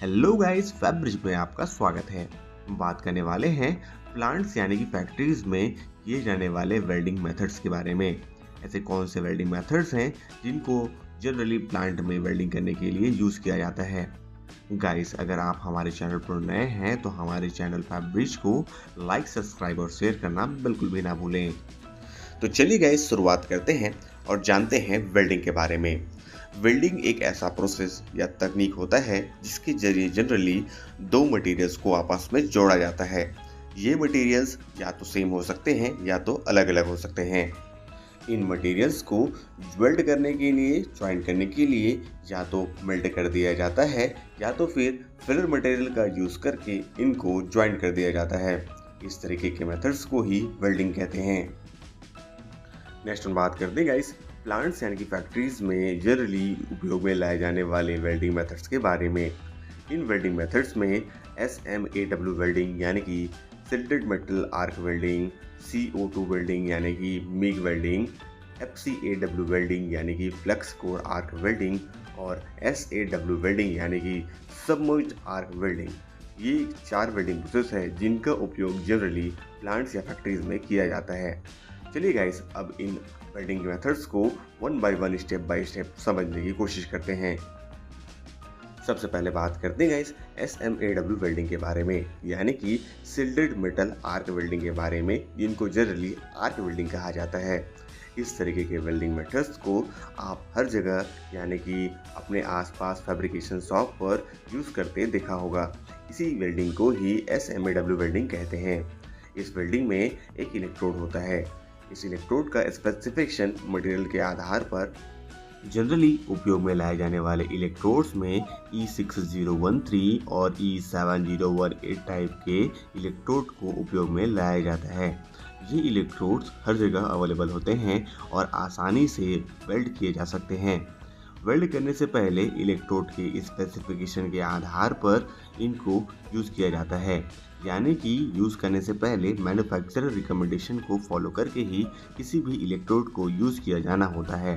Hello guys, Febreze में आपका स्वागत है। बात करने वाले हैं प्लांट्स यानी कि फैक्ट्रीज में किए जाने वाले वेल्डिंग मेथड्स के बारे में। ऐसे कौन से वेल्डिंग मेथड्स हैं जिनको जनरली प्लांट में वेल्डिंग करने के लिए यूज किया जाता है। गाइस, अगर आप हमारे चैनल पर नए हैं तो हमारे चैनल फैब्रिज को लाइक, सब्सक्राइब और शेयर करना बिल्कुल भी ना भूलें। तो चलिए गाइस, शुरुआत करते हैं और जानते हैं वेल्डिंग के बारे में। वेल्डिंग एक ऐसा प्रोसेस या तकनीक होता है जिसके जरिए जनरली दो मटेरियल्स को आपस में जोड़ा जाता है। ये मटेरियल्स या तो सेम हो सकते हैं या तो अलग अलग हो सकते हैं। इन मटेरियल्स को वेल्ड करने के लिए, ज्वाइन करने के लिए या तो मेल्ट कर दिया जाता है या तो फिर फिलर मटेरियल का यूज करके इनको ज्वाइन कर दिया जाता है। इस तरीके के मेथड्स को ही वेल्डिंग कहते हैं। नेक्स्ट हम बात करते हैं गाइस प्लांट्स यानी कि फैक्ट्रीज में जनरली उपयोग में लाए जाने वाले वेल्डिंग मेथड्स के बारे में। इन वेल्डिंग मेथड्स में SMAW वेल्डिंग यानी कि shielded metal arc welding, CO2 welding यानी कि मिग वेल्डिंग, FCAW वेल्डिंग यानी कि फ्लक्स कोर आर्क वेल्डिंग और SAW वेल्डिंग यानी कि सबमर्ज्ड आर्क वेल्डिंग, ये 4 वेल्डिंग प्रोसेस है जिनका उपयोग जनरली प्लांट्स या फैक्ट्रीज में किया जाता है। चलिए गाइस, अब इन वेल्डिंग मेथड्स को one by one, step by step समझने की कोशिश करते हैं। सबसे पहले बात करते हैं गाइस SMAW वेल्डिंग के बारे में, यानी कि सिल्टेड मेटल आर्क वेल्डिंग के बारे में, जिनको जनरली आर्क वेल्डिंग कहा जाता है। इस तरीके के वेल्डिंग मेथड्स को आप हर जगह यानी कि अपने आसपास फैब्रिकेशन शॉप पर यूज़ करते देखा होगा। इसी वेल्डिंग को ही SMAW वेल्डिंग कहते हैं। इस वेल्डिंग में एक इलेक्ट्रोड होता है। इस इलेक्ट्रोड का स्पेसिफिकेशन मटेरियल के आधार पर जनरली उपयोग में लाए जाने वाले इलेक्ट्रोड्स में E6013 और E7018 टाइप के इलेक्ट्रोड को उपयोग में लाया जाता है। ये इलेक्ट्रोड्स हर जगह अवेलेबल होते हैं और आसानी से वेल्ड किए जा सकते हैं। वेल्ड करने से पहले इलेक्ट्रोड के स्पेसिफिकेशन के आधार पर इनको यूज़ किया जाता है, यानी कि यूज़ करने से पहले मैन्युफैक्चरर रिकमेंडेशन को फॉलो करके ही किसी भी इलेक्ट्रोड को यूज़ किया जाना होता है।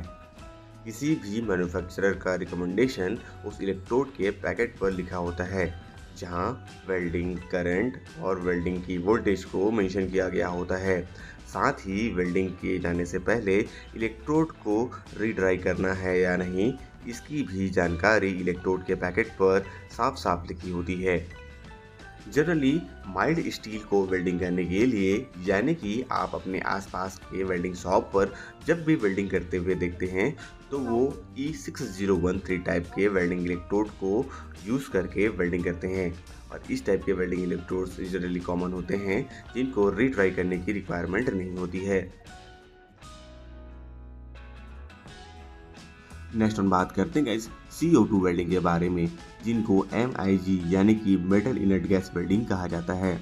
किसी भी मैन्युफैक्चरर का रिकमेंडेशन उस इलेक्ट्रोड के पैकेट पर लिखा होता है, जहां वेल्डिंग करंट और वेल्डिंग की वोल्टेज को मेंशन किया गया होता है। साथ ही वेल्डिंग किए जाने से पहले इलेक्ट्रोड को रीड्राई करना है या नहीं, इसकी भी जानकारी इलेक्ट्रोड के पैकेट पर साफ साफ लिखी होती है। जनरली माइल्ड स्टील को वेल्डिंग करने के लिए, यानी कि आप अपने आसपास के वेल्डिंग शॉप पर जब भी वेल्डिंग करते हुए देखते हैं तो वो E6013 टाइप के वेल्डिंग इलेक्ट्रोड को यूज़ करके वेल्डिंग करते हैं। और इस टाइप के वेल्डिंग इलेक्ट्रोड्स जनरली कॉमन होते हैं जिनको रीट्राई करने की रिक्वायरमेंट नहीं होती है। नेक्स्ट हम बात करते हैं गाइस CO2 वेल्डिंग के बारे में, जिनको MIG यानी कि मेटल इनर्ट गैस वेल्डिंग कहा जाता है।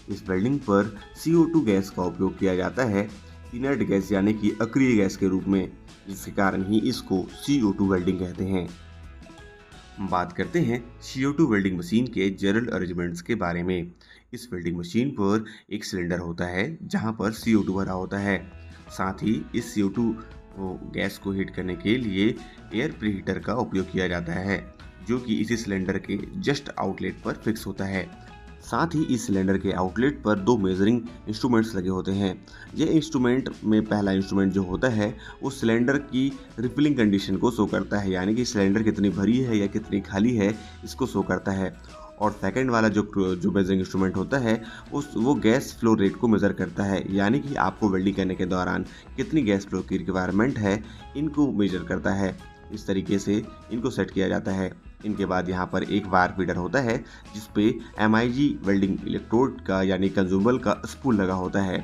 इस वेल्डिंग पर CO2 गैस का उपयोग किया जाता है इनर्ट गैस यानी कि अक्रिय गैस के रूप में, जिसके कारण ही इसको CO2 वेल्डिंग कहते हैं। बात करते हैं CO2 वेल्डिंग मशीन के जनरल अरेंजमेंट्स के बारे में। इस वेल्डिंग मशीन पर एक सिलेंडर होता है जहां पर CO2 भरा होता है। साथ ही इस CO2 गैस को हीट करने के लिए एयर प्रीहीटर का उपयोग किया जाता है, जो कि इसी सिलेंडर के जस्ट आउटलेट पर फिक्स होता है। साथ ही इस सिलेंडर के आउटलेट पर 2 मेजरिंग इंस्ट्रूमेंट्स लगे होते हैं। ये इंस्ट्रूमेंट में पहला इंस्ट्रूमेंट जो होता है वो सिलेंडर की रिफिलिंग कंडीशन को शो करता है, यानी कि सिलेंडर कितनी भरी है या कितनी खाली है इसको शो करता है। और सेकंड वाला जो मेजरिंग इंस्ट्रूमेंट होता है वो गैस फ्लो रेट को मेज़र करता है, यानी कि आपको वेल्डिंग करने के दौरान कितनी गैस फ्लो की रिक्वायरमेंट है इनको मेजर करता है। इस तरीके से इनको सेट किया जाता है। इनके बाद यहाँ पर एक वायर फीडर होता है जिस पे MIG वेल्डिंग इलेक्ट्रोड का यानी कंज्यूमेबल का स्पूल लगा होता है।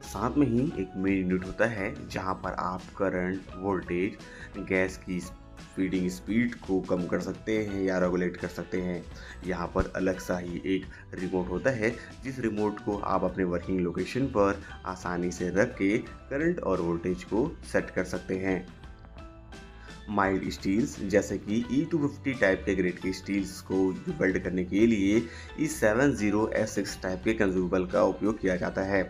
साथ में ही एक मेन यूनिट होता है जहाँ पर आप करंट, वोल्टेज, गैस की फीडिंग स्पीड को कम कर सकते हैं या रेगुलेट कर सकते हैं। यहाँ पर अलग सा ही एक रिमोट होता है, जिस रिमोट को आप अपने वर्किंग लोकेशन पर आसानी से रख के करंट और वोल्टेज को सेट कर सकते हैं। माइल्ड स्टील्स जैसे कि E250 टाइप के ग्रेड के स्टील्स को वेल्ड करने के लिए E70S6 टाइप के कंज्यूमेबल का उपयोग किया जाता है।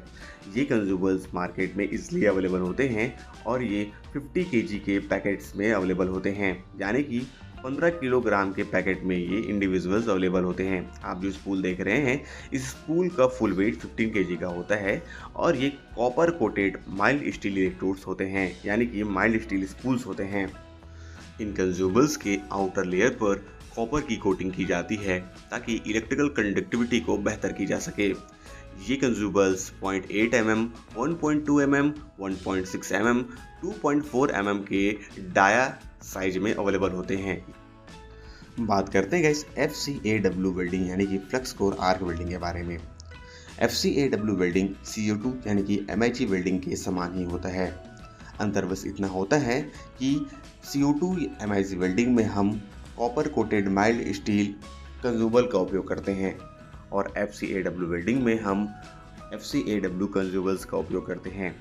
ये कंज्यूमेबल्स मार्केट में इसलिए अवेलेबल होते हैं और ये 50 kg के पैकेट्स में अवेलेबल होते हैं, यानी कि 15 किलोग्राम के पैकेट में ये इंडिविजुअल्स अवेलेबल होते हैं। आप जो स्पूल देख रहे हैं, इस स्पूल का फुल वेट 15 केजी का होता है और ये copper coated mild steel electrodes होते हैं, यानी कि माइल्ड स्टील स्पूल्स होते हैं। इन कंज्यूमेबल्स के आउटर लेयर पर कॉपर की कोटिंग की जाती है ताकि इलेक्ट्रिकल कंडक्टिविटी को बेहतर की जा सके। ये consumables 0.8 mm, 1.2 mm, 1.6 mm, 2.4 mm के डाया साइज में अवेलेबल होते हैं। बात करते हैं गाइस FCAW वेल्डिंग यानी कि फ्लक्स कोर आर्क वेल्डिंग के बारे में। FCAW वेल्डिंग CO2 यानी कि MIG वेल्डिंग के समान ही होता है। अंतर बस इतना होता है कि CO2 MIG वेल्डिंग में हम copper coated mild steel consumable का उपयोग करते हैं और FCAW वेल्डिंग में हम FCAW कंज्यूमेबल्स का उपयोग करते हैं।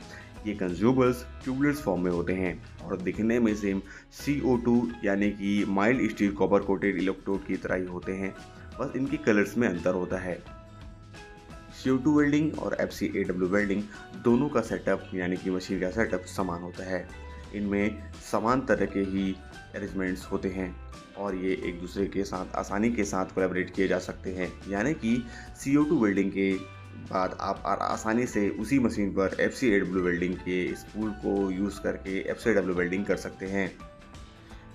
ये कंज्यूमेबल्स ट्यूबलेस फॉर्म में होते हैं और दिखने में सेम CO2 यानी कि mild steel copper coated electrode की तरह ही होते हैं, बस इनकी कलर्स में अंतर होता है। CO2 वेल्डिंग और FCAW वेल्डिंग दोनों का सेटअप यानी कि मशीन का सेटअप समान होता है। इनमें समान तरह के ही अरेंजमेंट्स होते हैं और ये एक दूसरे के साथ आसानी के साथ कोलैबोरेट किए जा सकते हैं, यानी कि CO2 वेल्डिंग के बाद आप आसानी से उसी मशीन पर FCAW वेल्डिंग के स्पूल को यूज़ करके FCAW वेल्डिंग कर सकते हैं।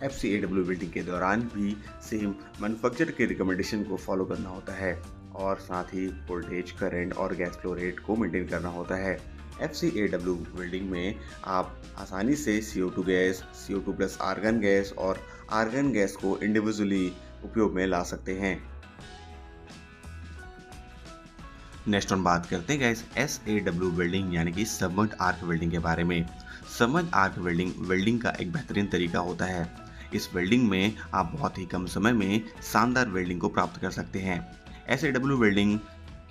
FCAW वेल्डिंग के दौरान भी सेम मैन्युफैक्चरर के रिकमेंडेशन को फॉलो करना होता है और साथ ही वोल्टेज, करंट और गैस फ्लो रेट को मेंटेन करना होता है। FCAW वेल्डिंग में आप आसानी से CO2 gas, CO2 plus argon gas और आर्गन गैस को इंडिविजुअली उपयोग में ला सकते हैं। नेक्स्ट हम बात करते हैं गाइस SAW वेल्डिंग यानी कि सबमर्ज्ड आर्क वेल्डिंग के बारे में। सबमर्ज्ड आर्क वेल्डिंग का एक बेहतरीन तरीका होता है। इस वेल्डिंग में आप बहुत ही कम समय में शानदार वेल्डिंग को प्राप्त कर सकते हैं। SAW वेल्डिंग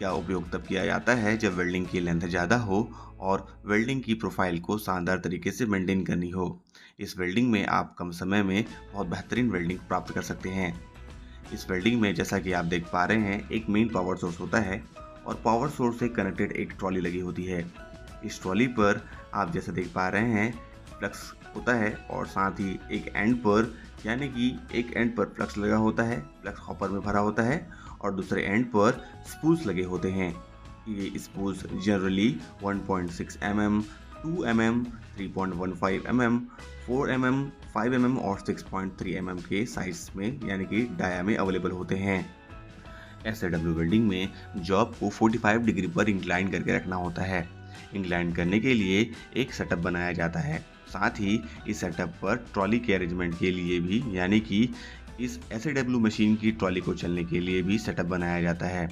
का उपयोग तब किया जाता है जब वेल्डिंग की लेंथ ज़्यादा हो और वेल्डिंग की प्रोफाइल को शानदार तरीके से मेंटेन करनी हो। इस वेल्डिंग में आप कम समय में बहुत बेहतरीन वेल्डिंग प्राप्त कर सकते हैं। इस वेल्डिंग में जैसा कि आप देख पा रहे हैं, एक मेन पावर सोर्स होता है और पावर सोर्स से कनेक्टेड एक ट्रॉली लगी होती है। इस ट्रॉली पर आप जैसे देख पा रहे हैं फ्लक्स होता है और साथ ही एक एंड पर यानी कि एक एंड पर फ्लक्स लगा होता है, फ्लक्स हॉपर में भरा होता है और दूसरे एंड पर स्पूल्स लगे होते हैं। ये spools generally 1.6 mm, 2 mm, 3.15 mm, 4 mm, 5 mm और 6.3 mm के साइज में यानी कि डाया में अवेलेबल होते हैं। SAW वेल्डिंग में जॉब को 45 डिग्री पर इंक्लाइन करके रखना होता है। इंक्लाइन करने के लिए एक सेटअप बनाया जाता है। साथ ही इस सेटअप पर ट्रॉली के अरेंजमेंट के लिए भी यानी कि इस SAW मशीन की ट्रॉली को चलने के लिए भी सेटअप बनाया जाता है।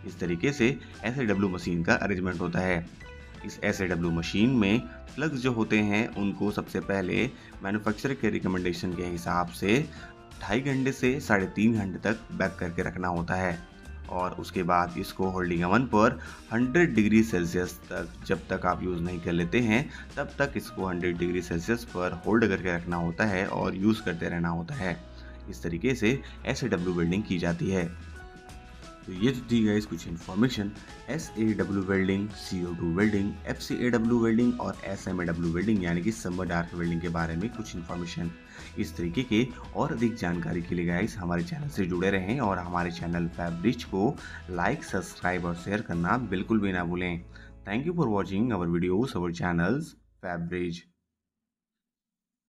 इस तरीके से SAW मशीन का अरेंजमेंट होता है। इस SAW मशीन में प्लग्स जो होते हैं उनको सबसे पहले मैन्युफैक्चरर के रिकमेंडेशन के हिसाब से 2.5 घंटे से 3.5 घंटे तक बैक करके रखना होता है और उसके बाद इसको होल्डिंग ओवन पर 100 डिग्री सेल्सियस तक, जब तक आप यूज़ नहीं कर लेते हैं तब तक इसको 100 डिग्री सेल्सियस पर होल्ड करके रखना होता है और यूज़ करते रहना होता है। इस तरीके से SAW वेल्डिंग की जाती है। तो ये तो थी गाइस कुछ information SAW welding, CO2 welding, FCAW welding और SMAW वेल्डिंग यानी कि सबमर्ज्ड आर्क वेल्डिंग के बारे में कुछ इन्फॉर्मेशन। इस तरीके के और अधिक जानकारी के लिए गाइस हमारे चैनल से जुड़े रहें और हमारे चैनल फैब्रिज को लाइक, सब्सक्राइब और शेयर करना बिल्कुल भी ना भूलें। Thank you for watching our videos, our channels Febreze.